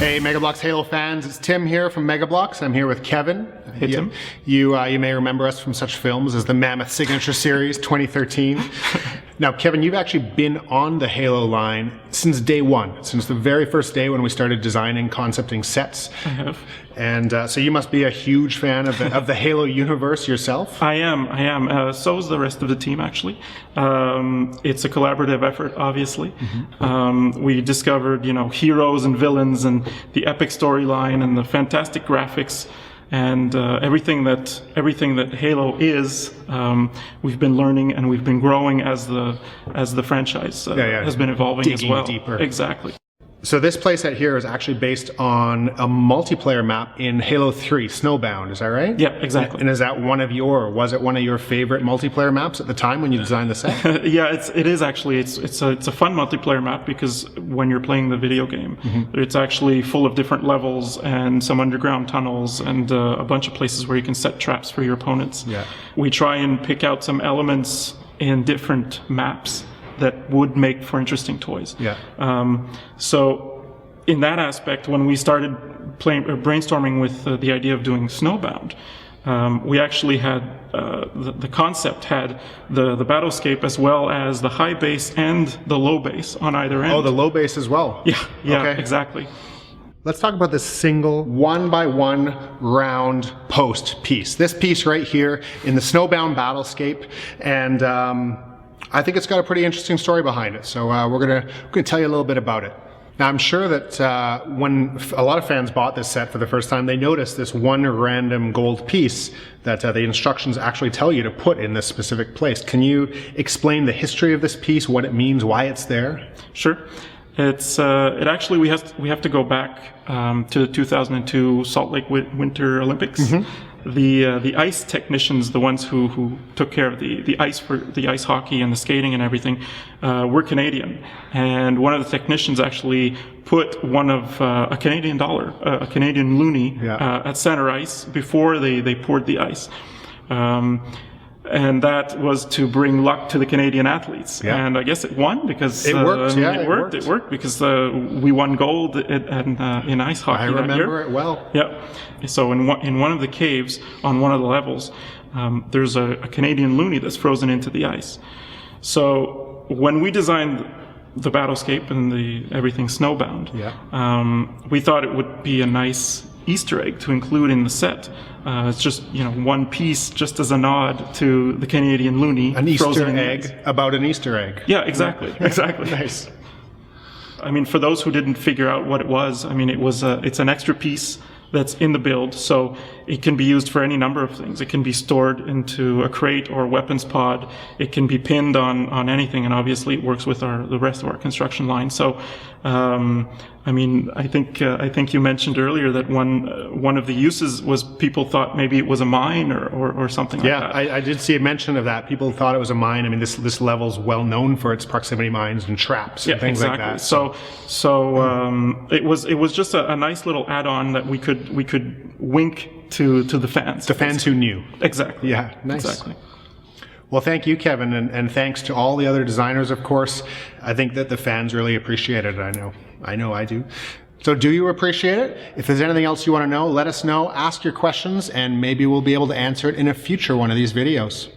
Hey, Mega Bloks Halo fans, it's Tim here from Mega Bloks. I'm here with Kevin. Hey, Tim. You may remember us from such films as the Mammoth Signature Series 2013. Now, Kevin, you've actually been on the Halo line since day one, since the very first day when we started designing, concepting sets. I have. And so you must be a huge fan of the Halo universe yourself. I am. So is the rest of the team, actually. It's a collaborative effort, obviously. Mm-hmm. We discovered, heroes and villains and the epic storyline and the fantastic graphics and everything that Halo is. We've been learning and we've been growing as the franchise has been evolving. Digging as well. Deeper. Exactly. So this playset here is actually based on a multiplayer map in Halo 3, Snowbound, is that right? Yeah, exactly. And is that was it one of your favorite multiplayer maps at the time when you designed the set? Yeah, it is actually. It's a fun multiplayer map because when you're playing the video game, it's actually full of different levels and some underground tunnels and a bunch of places where you can set traps for your opponents. Yeah. We try and pick out some elements in different maps that would make for interesting toys. Yeah. So in that aspect, when we started brainstorming with the idea of doing Snowbound, we actually had the concept had the battlescape as well as the high base and the low base on either end. Oh, the low base as well. Yeah, Okay. Exactly. Let's talk about this single 1x1 round post piece. This piece right here in the Snowbound battlescape, and I think it's got a pretty interesting story behind it. So we're gonna tell you a little bit about it. Now, I'm sure that when a lot of fans bought this set for the first time, they noticed this one random gold piece that the instructions actually tell you to put in this specific place. Can you explain the history of this piece, what it means, why it's there? Sure. It actually we have to go back to the 2002 Salt Lake Winter Olympics. Mm-hmm. The ice technicians, the ones who took care of the ice for the ice hockey and the skating and everything, were Canadian. And one of the technicians actually put one of a Canadian dollar, a Canadian loonie, at center ice before they poured the ice. And that was to bring luck to the Canadian athletes. Yeah. And I guess it won because it worked. It worked because we won gold in ice hockey. I remember it well. Yeah. So in one of the caves on one of the levels, there's a Canadian loonie that's frozen into the ice. So when we designed the battlescape and everything Snowbound, we thought it would be a nice Easter egg to include in the set. It's just one piece, just as a nod to the Canadian loonie. An Easter egg about an Easter egg. Yeah, exactly. Nice. I mean, for those who didn't figure out what it was, I mean, it's an extra piece that's in the build, so it can be used for any number of things. It can be stored into a crate or a weapons pod. It can be pinned on anything, and obviously it works with the rest of our construction line. So, I mean, I think you mentioned earlier that one of the uses was people thought maybe it was a mine or something like that. Yeah, I did see a mention of that. People thought it was a mine. I mean, this level's well known for its proximity mines and traps and things like that. So it was just a nice little add-on that we could wink to the fans. The fans who knew. Exactly. Yeah, nice. Exactly. Well, thank you, Kevin, and thanks to all the other designers, of course. I think that the fans really appreciate it. I know I do. So do you appreciate it? If there's anything else you want to know, let us know, ask your questions, and maybe we'll be able to answer it in a future one of these videos.